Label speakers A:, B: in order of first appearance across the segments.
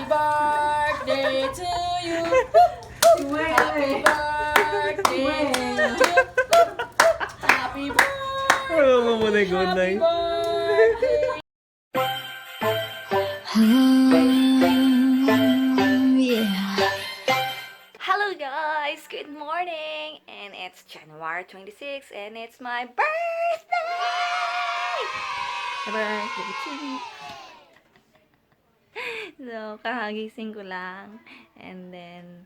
A: birthday to you. Happy birthday to you. Happy birthday.
B: Ano mo muna yung gunay?
A: Birthday.
C: Hello guys, good morning, and it's January 26 and it's my birthday! Birthday to me. So, kahagising ko lang, and then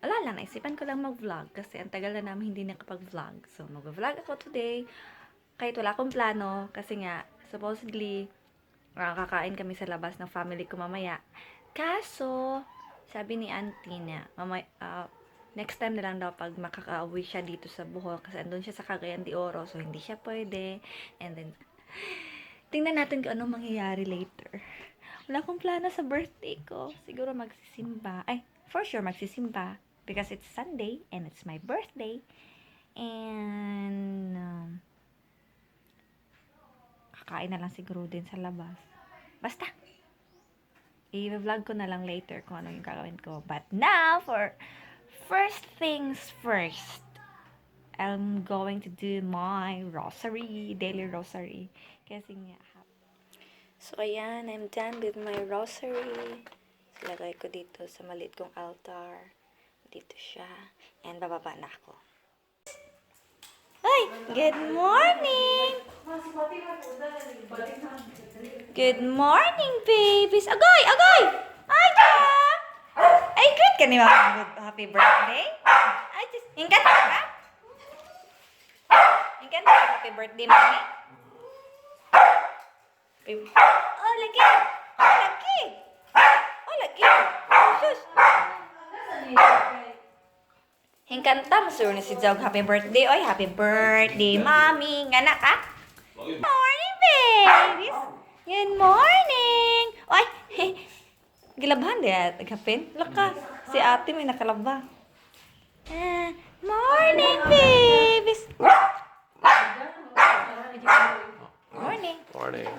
C: wala lang, naisipan ko lang mag-vlog kasi ang tagal na namin hindi nakapag-vlog. So, mag-vlog ako today kahit wala akong plano kasi nga, supposedly kakain kami sa labas ng family ko mamaya. Kaso, sabi ni auntie na, next time na lang daw pag makaka-uwi siya dito sa Bohol kasi andun siya sa Cagayan de Oro, so hindi siya pwede. And then, tingnan natin kung anong mangyayari later. Wala akong plano sa birthday ko. Siguro magsisimba. Ay, for sure magsisimba because it's Sunday and it's my birthday. And, kakain na lang siguro din sa labas. Basta, i-vlog ko na lang later kung ano yung gagawin ko. But now, for first things first, I'm going to do my rosary, daily rosary. Kasi nga, so ayan, I'm done with my rosary. Silagay ko dito sa maliit kong altar. Dito siya. And bababa na ako. Hi! Good morning! Good morning, babies! Agoy! Agoy! Ay, ka! Ay, great ka ni Mama. Happy birthday! Ay, just, ingkan ka ba? Ingkan ka happy birthday, Mami? Oh, lagi! Oh, lagi! Oh, lagi! Oh, sus! Hingkanta, masuro ni si Jog. Happy birthday, oy. Happy birthday, Mami. Ngana ka? Good morning, babies. Good morning. Oy, gilabhan diya. Tagapin. Laka, si ate may nakalaba. Morning, babies. Morning.
B: Morning.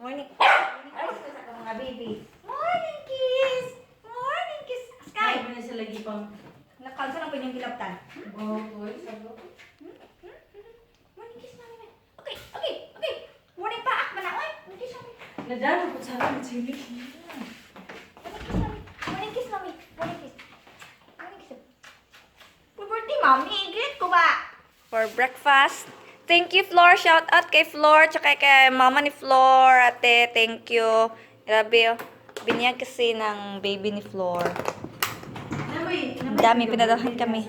C: Morning. Ay, gusto sa mga baby. Morning, kiss. Morning, kiss. Sky.
A: Ay, na siya lagi pang...
C: Nakalsa lang po yung gilaptan.
A: Oh, boy, sabi.
C: Morning, kiss, mami. Okay, okay, okay. Morning pa, akma na. Oy, morning, kiss, mami.
A: Nadaan ako sa akin, chili.
C: Morning, kiss, mami. Morning, kiss. Morning, kiss. Happy birthday, mami. Greet ko ba? For breakfast. Thank you, Flor. Shout out kay Flor. Tsaka kay mama ni Flor. Ate, thank you. Grabe, oh. Binyag kasi ng baby ni Flor. Ang dami, pinadalhan kami.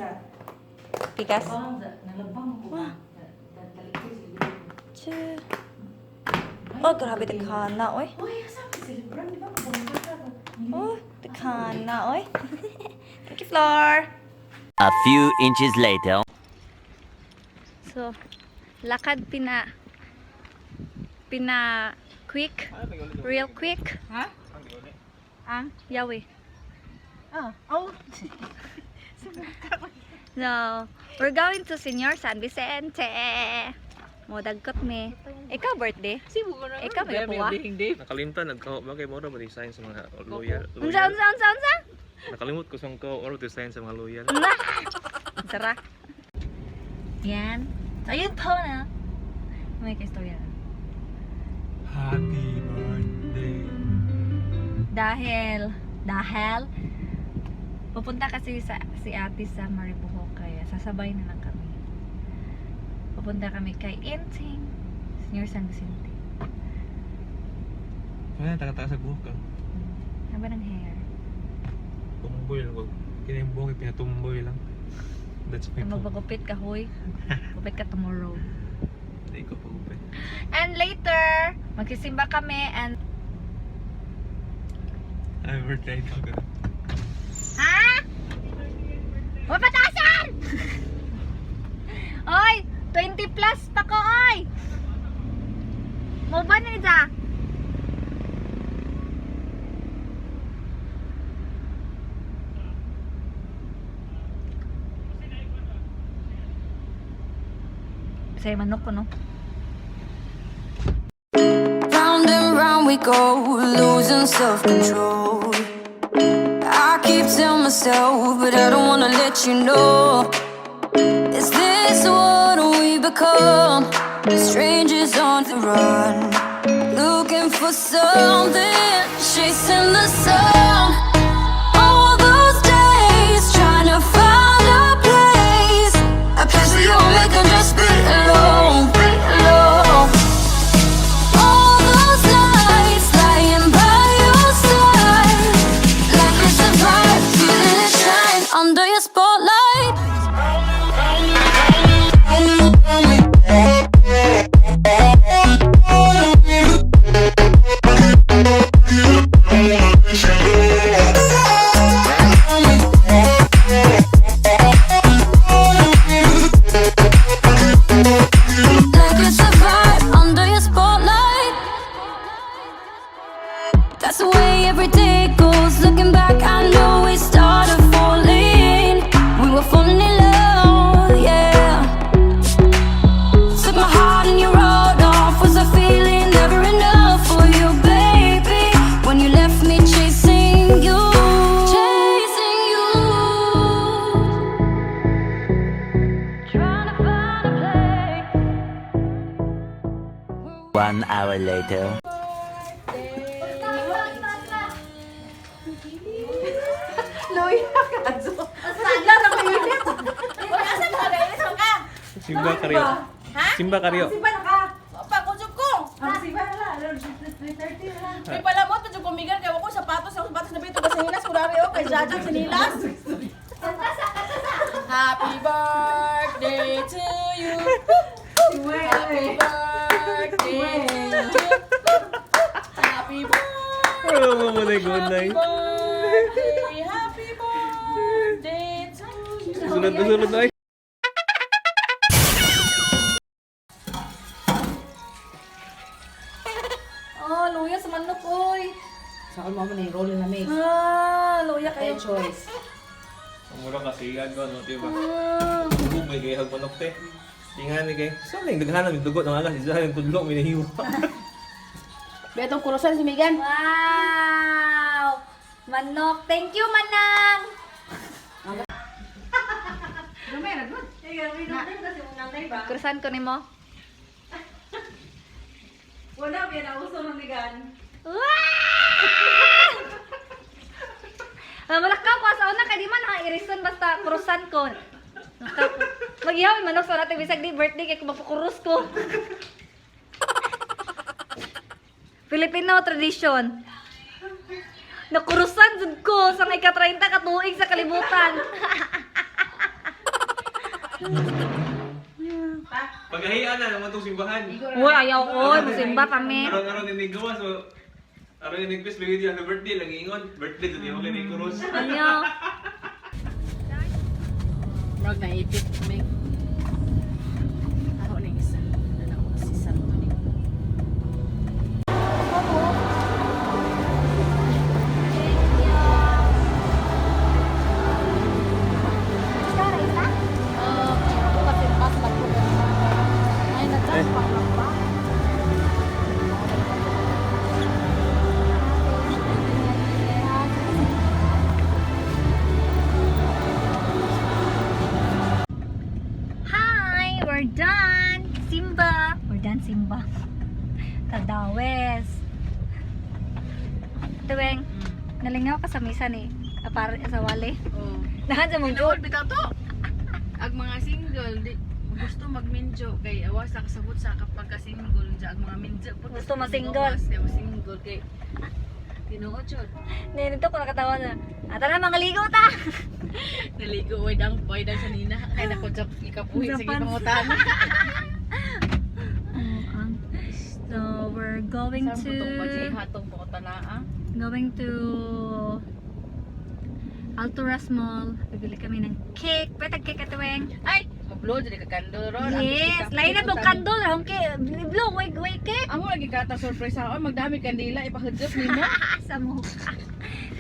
C: Pikas.
A: Nalabang ko.
C: Tche. Oh, grabe, dekana, oy.
A: Uy, sabi silibran, di ba? Maganda ka.
C: Oh, dekana, oy. Thank you, Flor.
D: A few inches later.
C: So, lakad quick, real quick.
A: Ha?
C: Ang yawi.
A: Ah, oh.
C: So, we're going to Senior San Vicente. Modagkot me. Ikaw birthday? Ikaw may nakuha?
B: Nakalimtan, nagkaho ba kay Mora ba design sa mga loyal?
C: Unsa?
B: Nakalimut ko sa ko or design sa mga loyal.
C: Una. Sara. Yan. Ayun po na. May kaistorya.
B: Happy birthday.
C: Dahil pupunta kasi si ate sa Mariboho, kaya sasabay na lang kami. Pupunta kami kay Inting, Senior San Vicente.
B: Kaya taga-taga sa buhok ka.
C: Haba ng hair.
B: Tumboy lang. Kaya yung buhok pinatumboy lang. That's my point.
C: Magpagupit ka, hoy. Gupit ka tomorrow.
B: Hindi ko pagupit.
C: And later, magsisimba kami and...
B: Happy birthday ko.
C: Ha? Mapatasan! Oy! 20 plus pa ko, oy! Mo ba na niya? Saya manok ko, no?
E: Round and round when we go, losing self-control. I keep telling myself, but I don't wanna let you know. Is this what we become? Strangers on the run, looking for something, chasing the sun. All those days trying to find a place where you make them just be alone, be alone. All those nights lying by your side, like it's a vibe, feeling it shine under your spotlight. Like it's a vibe under your spotlight. That's the way every day goes. Looking back, I know we started falling. We were falling in love, yeah. Took my heart and you wrote off. Was a feeling never enough for you, baby? When you left me chasing you, chasing you. Trying to find a place.
D: 1 hour later.
B: Simba karyo. Simba karyo.
A: May palamot pa yung kumigan kaya ako sapatos na bito kasi nilas kurari o kay Jaja sinilas. Happy birthday to you. Happy birthday to you. Happy birthday.
B: Ano mo muna yung good night?
A: Happy birthday to you.
B: Sunod na sunod na.
C: Oh, luya sa manok, oy.
A: Saan mo na yung roll na mix?
C: Luya kayo.
A: Choice.
B: Ang mura kasi gano'n, no, diba? Bubog may gayag manok, te. Tingnan ni kay. Saan yung daghanan yung dugot ng alas? Isa yung tudlo, may nahiwa.
A: Betong kurusan si Megan.
C: Wow! Manok. Thank you, Manang! Kurusan ko ni mo.
A: Wala, pinauso ng Megan.
C: Wow! Malakaw ko sa una kay di man irisan basta kurusan ko. Magyaw manok sa natin bisag di birthday kay mapukurus ko. Filipino tradition. Nakurusan jud ko sa may ka-30 ka tuig sa kalibutan.
B: Paghahian na naman itong simbahan.
C: Uy, ayaw ko. Musimba kami.
B: Aron-aron din gawa, so... Aron yung nag-quiz, baby, di happy birthday, lagi ingon. Birthday, dito yung kay Kurus.
C: Ayaw.
A: Marag na ipit, Meg. Ako na isa. Ano ko si Santo ni.
C: Hi! We're done! Simba! We're done, Simba. Tadawes. Tuwing, nalingaw ka sa misa ni para sa wali.
A: Oh.
C: Nahan sa mong
A: Tinuod bitaw to. Ag mga single di gusto magminjo kay awas sa kasabot sa kapag ka-single ja ag mga minjo po
C: Gusto ma-single.
A: single kay tinuod jud.
C: Nito ko nakatawa na. Ata na mga ligo ta!
A: Naligo way dang sa nina kay nako jap ikapuhi sige
C: Japan.
A: pangutan.
C: So, we're going
A: Sa putong pagi
C: to
A: hatong pangutanaa.
C: Alturas Mall. Bibili kami ng cake. Petag cake at tuwing.
A: Ay, upload di ka kandol ron.
C: Yes! Lain na itong kandol. Ang cake. Blue, way cake.
A: Amo lagi kata surprise ako magdami kandila ipahudyok nimo.
C: Sa mukha.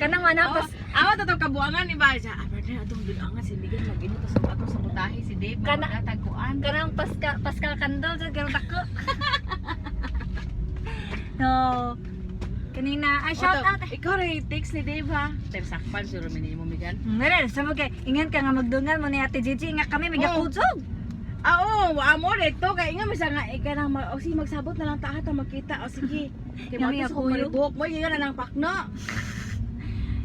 C: Kanang manapas.
A: Amo to kabuangan ni Baja. Abra atong bilangan si Ligan magino to sa atong sa putahe si Dave.
C: Kana-
A: Magataguan.
C: Kanang Pascal kandol. Sa karong tako. No. Kanina, shout out.
A: Ikaw rin, text ni Dave ha. Time sakpan, sure minimum migan.
C: Meron, sa mga ingat ka nga magdungan mo ni Ate Gigi, ingat kami magakutsog.
A: Oo, amo dito kay nga misa nga ika nang o sige magsabot na lang ta ta magkita o sige. Kay
C: Yami
A: mo
C: ako,
A: ko malibok mo yun na nang pakno.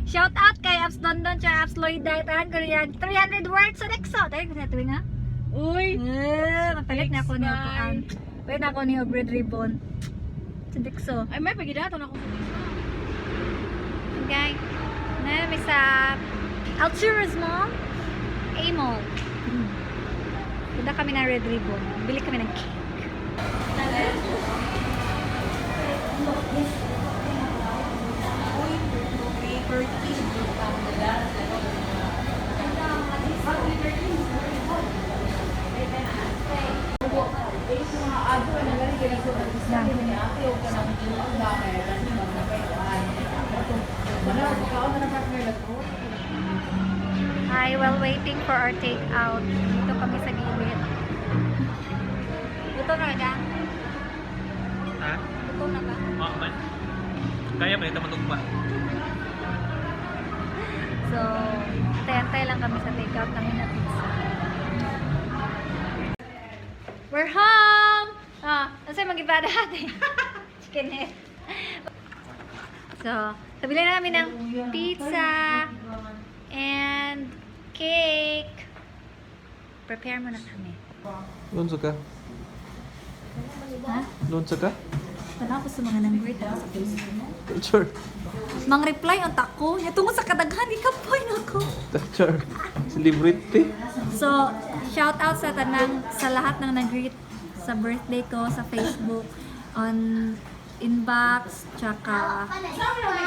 C: Shout out kay Abs London, tsaka Abs Lloyd, tahan ko niya 300 words sa Nexo. Tayo ko sa tuwing ha.
A: Uy,
C: Magpalit na ako ni Opuan. Palit na ako ni Red Ribbon. Sa Nexo.
A: ay may pagidaton ako.
C: Okay. Na may sa Alturas Mall. A-Mall. Punta kami ng Red Ribbon. Bili kami ng cake. Hi, while waiting for our takeout, dito kami sa gilid. Luto na ka?
B: Ha?
C: Luto na ka?
B: Oo man. Kaya pa ito matugba.
C: So, antay-antay lang kami sa takeout namin na pizza. We're home! Ano sa'yo mag-iba natin? Chicken head. So, kabili na namin ng pizza and cake. Prepare mo na kami.
B: Doon sa ka?
C: Ha?
B: Doon sa ka?
C: Tanaw ko sa mga nang-greet sa Facebook.
B: Teacher.
C: Mang reply ang tako. Nya tungod sa kadaghan ikapoy nako.
B: Teacher. Celebrity.
C: So, shout out sa tanang sa lahat ng nag-greet sa birthday ko sa Facebook on inbox tsaka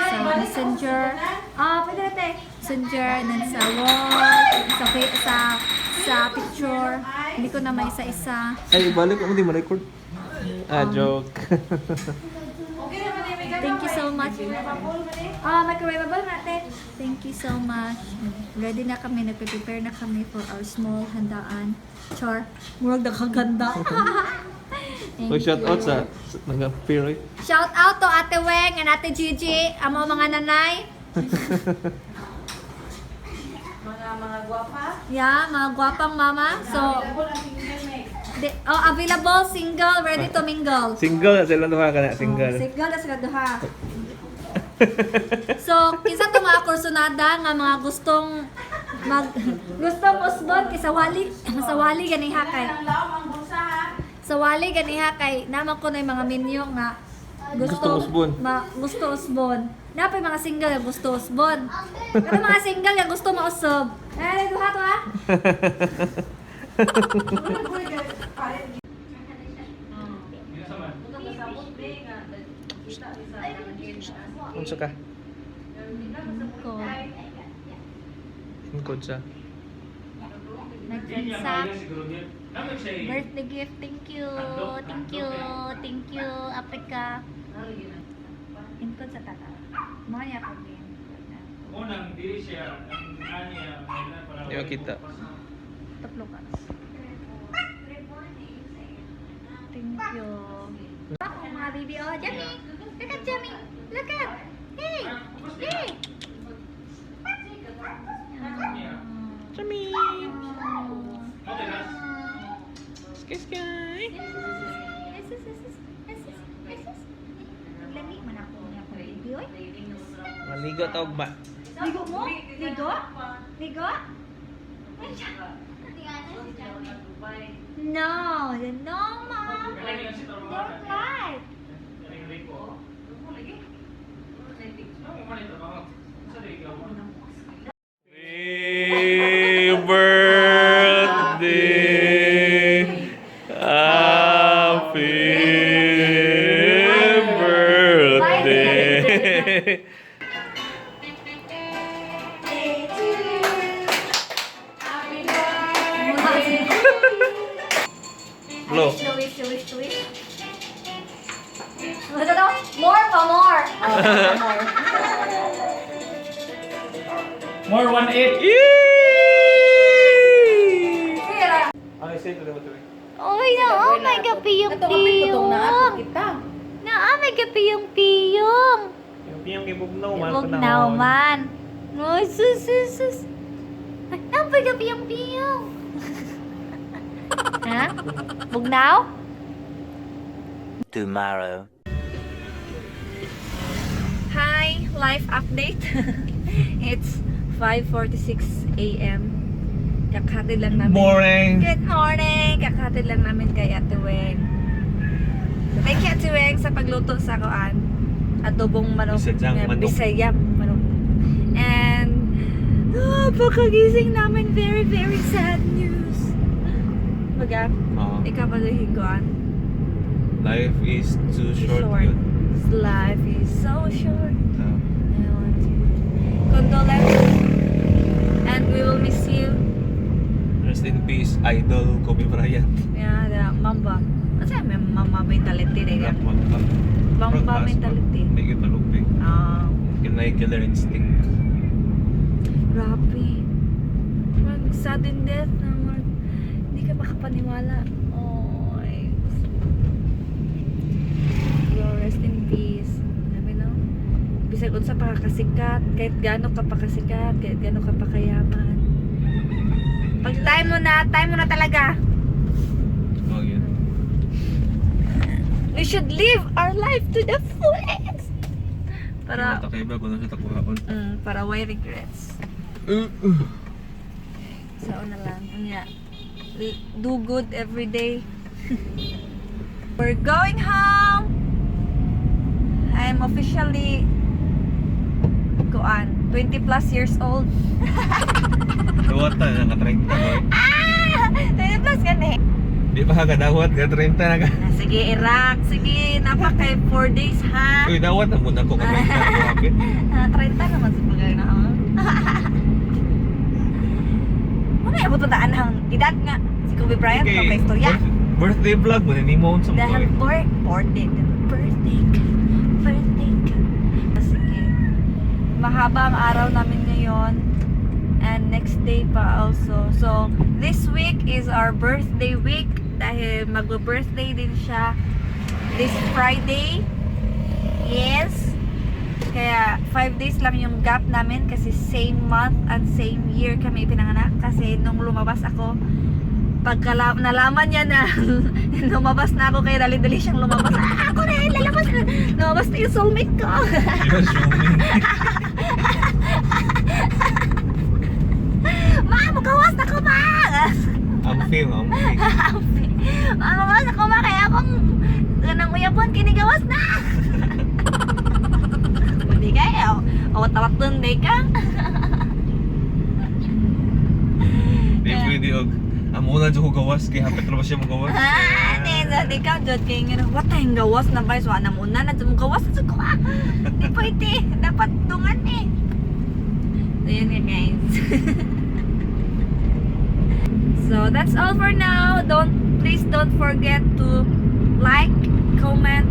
C: sa messenger. Pwede natin. Messenger and then sa wall, sa picture. Hindi ko na may isa-isa.
B: Ay, balik ko mo di ma-record. Joke.
C: Thank you so much. Microwaveable natin. Thank you so much. Ready na kami. Nagpe-prepare na kami for our small handaan. Char. Murag nakaganda.
B: So, shout out sa nag-appear.
C: Shout out to Ate Weng and Ate Gigi, amo mga nanay.
A: Mga gwapa.
C: Yeah, mga gwapang mama. So, available, single, ready to mingle.
B: Single na sila duha ka na, single.
C: Single na sila duha. So, kinsa to mga kursunada nga mga gustong gustong usbon kay sa wali gani hakay. Sa wali gani hakay naman ko na yung mga minyo nga
B: Gusto usbon.
C: Gusto usbon. Napay mga single nga gusto usbon. Pero mga single nga gusto mausob. Duha to ha.
B: Unsa ka? Singkod sa.
C: Nagsansak. Birthday gift. Thank you. Thank you. Thank you. Africa. Inkod sa tata. Mga niya ako din.
F: Unang dili siya ang kanya para
B: Di ba kita?
C: Taplo ka. Thank you. Ako mga baby. Oh, Jamie. Look at Jamie. Look at. Hey. Hey.
B: Jamie.
F: Okay, guys.
B: Sky sky.
C: Lami man ako niya ko baby. Oy.
B: Maligo tawag ba?
C: Ligo mo? Ligo? Ligo? No, no, mom. Don't lie.
B: Happy birthday. Happy birthday. Blow.
C: Wish. More pa more.
F: More 1-8.
B: Ay, say to them.
C: Oy, na, may gabi yung piyong.
A: Kita.
C: Na, may gabi yung piyong.
B: Yung piyang ibugnaw man.
C: Bugnaw man. Ay, sus. Ay, nampay ka piyang-piyang. Ha? Bugnaw?
D: Tomorrow.
C: Hi, life update. It's 5:46 a.m. Kakatid lang namin.
B: Boring!
C: Good morning! Kakatid lang namin kay Ate Weng. Thank you, Ate Weng, sa pagluto sa kuan. Adobong manok.
B: Bisayang manok.
C: Bisayang manok. And, pagkagising namin, very, very sad news. Baga, ikaw pa kuan.
B: Life is too short.
C: Short.
B: Yun.
C: Life is so short. I want to condolence. And we will miss you.
B: Rest in peace, idol Kobe Bryant.
C: Yeah, the Mamba. Ano sa'yo? May Mamba mentality rin yan. Mamba mentality.
B: Hindi kita lupi. Kinay killer instinct.
C: Grabe. Mag sudden death na hindi ka makapaniwala. Oh, rest in peace. Sabi no? Bisag unsa pa kakasikat, kahit gaano ka pa kasikat, kahit gaano ka pa kayaman. Pag time mo na talaga.
B: Oh, yun.
C: We should live our life to the fullest. Para
B: Mata kay ba kung nasa takuhaon.
C: para why regrets. So na lang. Unya. Do good every day. We're going home. I'm officially 20 plus years old.
B: Dawat na, naka-30 na.
C: 20 plus ka na eh.
B: Di pa kadawat, ka 30 na ka.
C: Sige, Iraq. Sige, napakay 4 days ha.
B: Uy, dawat na muna ko ka 30 na kapit.
C: 30 naman sa bagay na ako. Ano yung butundaan ng edad nga? Si Kobe Bryant, okay. Pakistorya.
B: Birthday vlog mo, nanimon sa
C: Dahil
B: mga.
C: birthday ka. Sige. Mahaba ang araw namin ngayon. And next day pa also. So, this week is our birthday week. Dahil mag-birthday din siya this Friday. Yes. Kaya 5 days lang yung gap namin kasi same month and same year kami pinanganak. Kasi nung lumabas ako, pagka nalaman niya na lumabas na ako, kaya dali-dali siyang lumabas. Ako na yun, lalabas na. Lumabas na yung soulmate ko. Ma, magawas na ko, ma!
B: Amping.
C: Ma, magawas na ko, ma, kaya akong ganang uyapon, kinigawas na. Hindi kayo. Awat-awat dun, day ka.
B: Di pwede og. Amo na dyan ko gawas, kaya hapit na ba siya magawas?
C: Di ka, Jod, kayo nga, what tayong gawas na ba? So, na muna na dyan gawas na ko, Di pwede. Dapat dungan eh. So, yun nga, guys. So, that's all for now. Please don't forget to like, comment,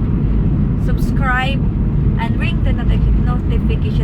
C: subscribe, and ring the notification